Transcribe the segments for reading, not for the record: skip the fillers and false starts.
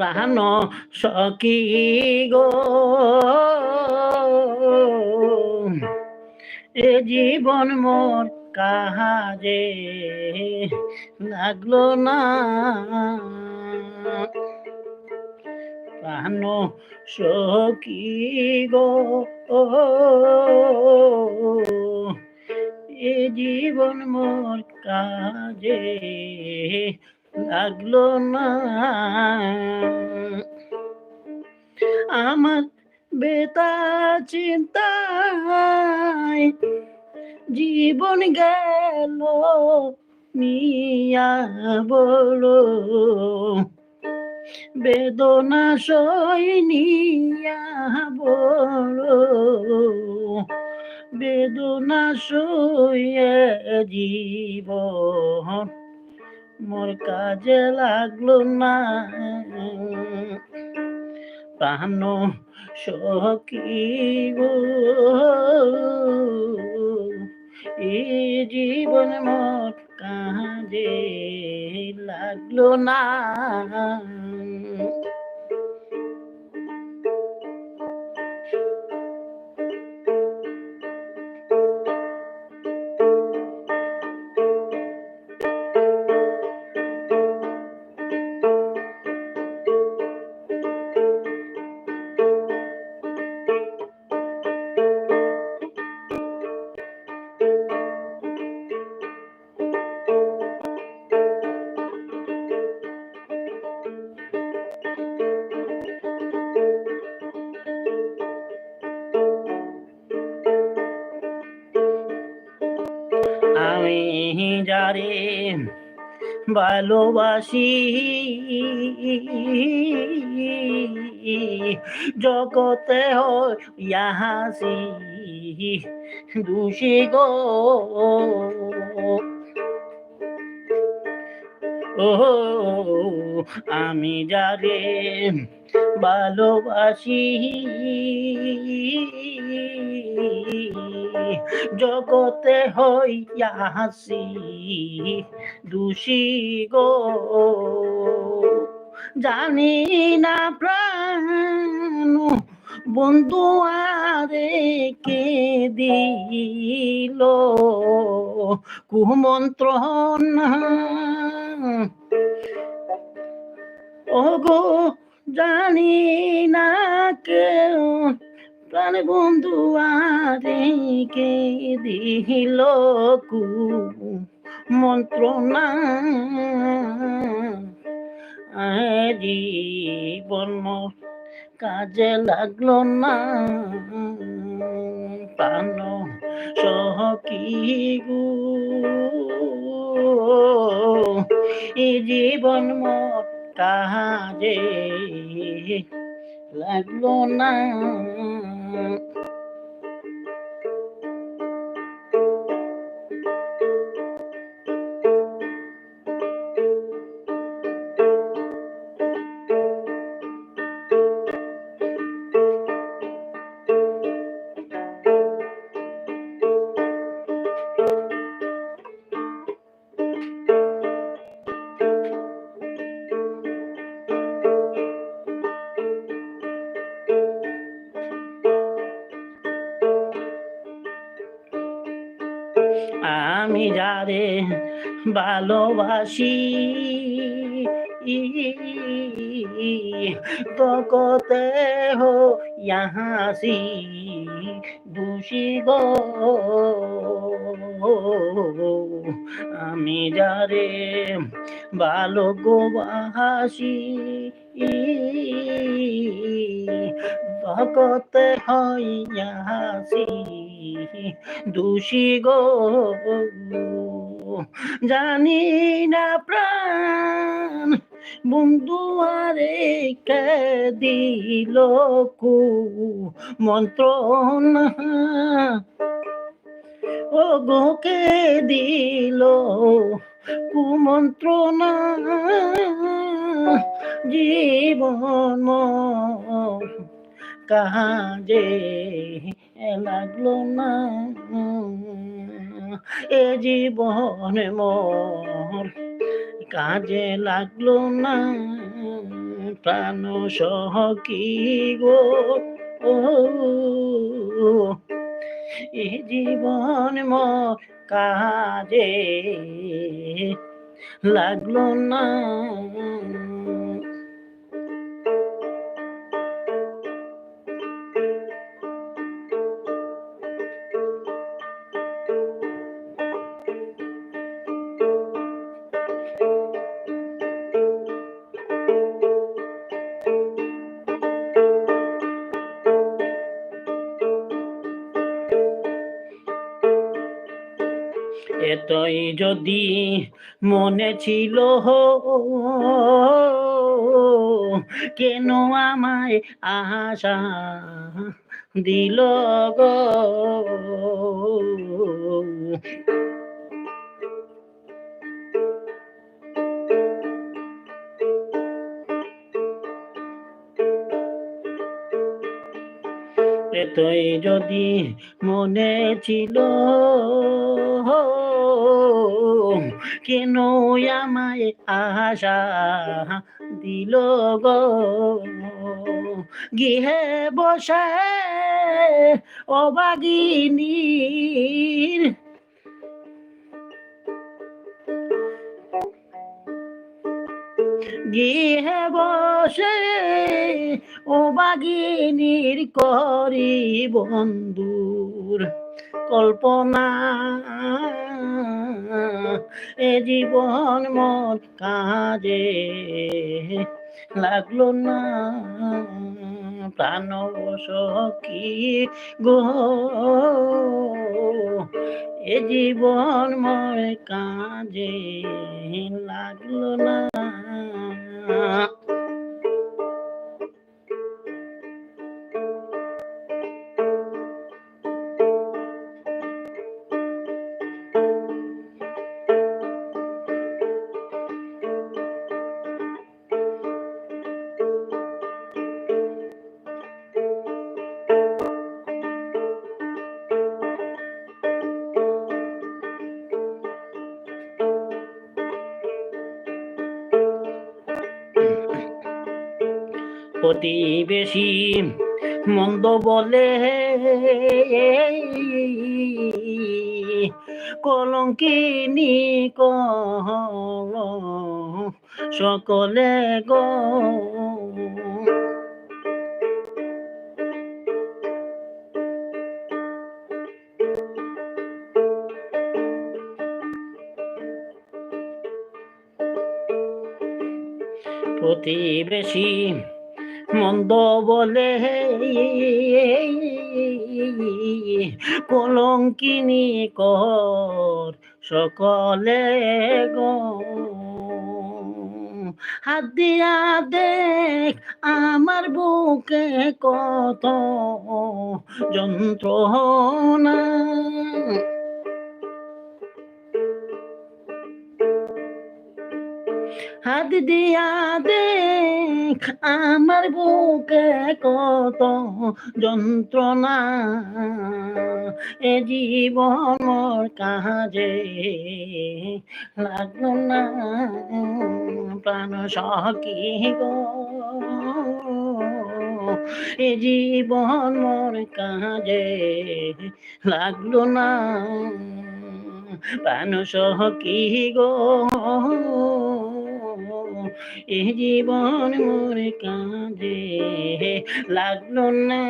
প্রাণ সখী গো এ জীবন মোর কাহাজে লাগলো না প্রাণ সখী গো এ জীবন মোর কাজে লাগলো না আমার বেতা চিন্তায় জীবন গেল নিয়া বলো বেদনা সইনিয়া বলো বেদনা সইয়ে জীবন মোর কাজে লাগলো না প্রাণ সখী গো এই জীবন মোর কাজে লাগলো না আমি যারে ভালোবাসি জগতে হাসি দোষী গো ও আমি যারে ভালোবাসি জগতে হইয়া হাসি দোষী গো জানি না প্রাণ বন্ধু আরে কে দিল কুমন্ত্রণ ওগো জানি না কেউ প্রাণ বন্ধু আরে কে দিল কু মন্ত্রণা জীবন কাজে লাগলো না প্রাণ সখী গো এই জীবন মোর কাজে লাগলো না আমি যারে ভালোবাসি তকতে হাসি দোষী গো আমি যারে ভালো গোবাসি তকতে হইয়া হাসি দোষী গো জানি না প্রাণ বন্ধু আরে কে দিল কু মন্ত্রণ ও গোকে দিল কুমন্ত্রণা জীবন কাজে লাগলো না এ জীবন মোর কাজে লাগলো না প্রাণ সখী গো এ জীবন মোর কাজে লাগলো না। এতই যদি মনে ছিল কেন আমায় আশা দিল গো। এতই যদি মনে ছিল কেন আমায় আশা দিল গো। গৃহে বসে অবাগিনীর গৃহে বসে অবাগিনীর করি বন্ধুর কল্পনা। এ জীবন মোর কাজে লাগলো না। প্রাণ সখী গো এ জীবন মোর কাজে লাগলো না। প্রতিবেশী মন্দ বলে কলঙ্কিনী কল সকলে গো। প্রতিবেশী মন্দ বলে কলঙ্কিনী কর সকলে গো। হাত দিয়া দেখ আমার বুকে কত যন্ত্রণা। হাত দিয়া দেখ আমার বুকে কত যন্ত্রণা। এ জীবন মোর কাজে লাগলো না। প্রাণ সখী গো এ জীবন মোর কাজে লাগলো না। প্রাণ সখী গো এ জীবন মোর কাজে লাগলো না।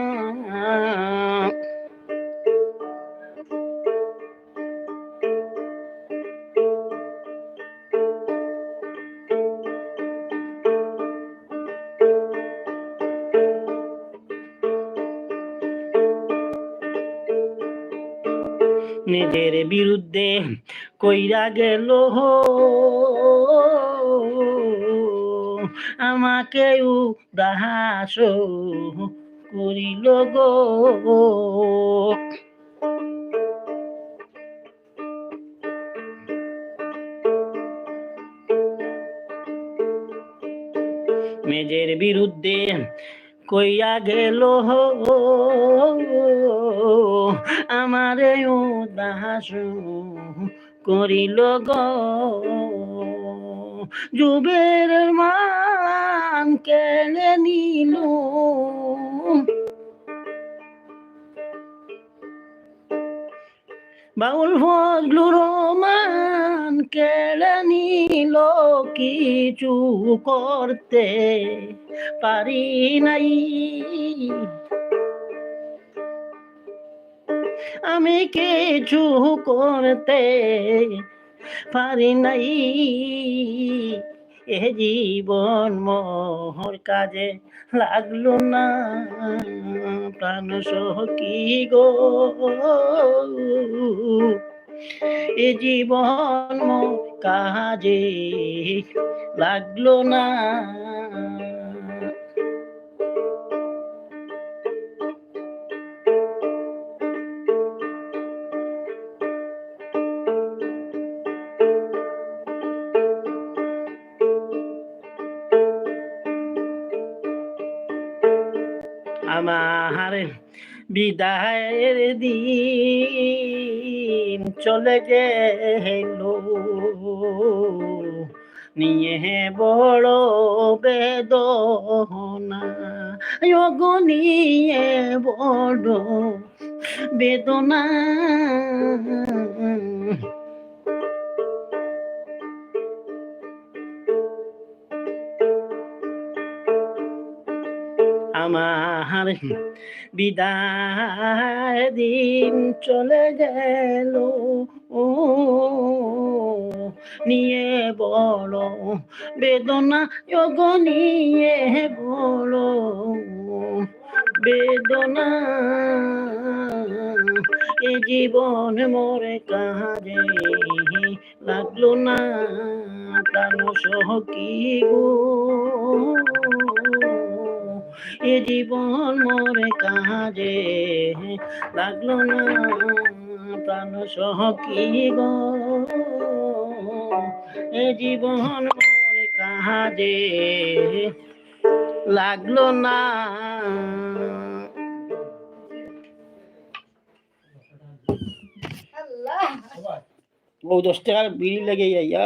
নিজের বিরুদ্ধে কইরা গেল আমাকে উদাস করিল গো। নিজের বিরুদ্ধে কইয়া গেল আমারে উদাস করিল গো। যুবের মান কেড়ে নিল, বাউল ফজলুর রহমান কেড়ে নিল, কিছু করতে পারি নাই, আমি কিছু করতে পারি নাই, এ জীবন মোর কাজে লাগলো না, প্রাণ সখী গো, এ জীবন মোর কাজে লাগলো না। আমার বিদায়ের দিন চলে গেল, নিয়ে বড় বেদনা, গো নিয়ে বড় বেদনা, আমার বিদায় দিন চলে গেল, নিয়ে বড় বেদনা, গো নিয়ে বড় বেদনা, এ জীবন মোরে কাজে লাগলো না, প্রাণ সখী গো, এ জীবন মোরে কাজে লাগলো না, প্রাণ সখী গো, এ জীবন মোরে কাজে লাগলো না। ও 10 টাকার বিড়ি লেগে যাইয়া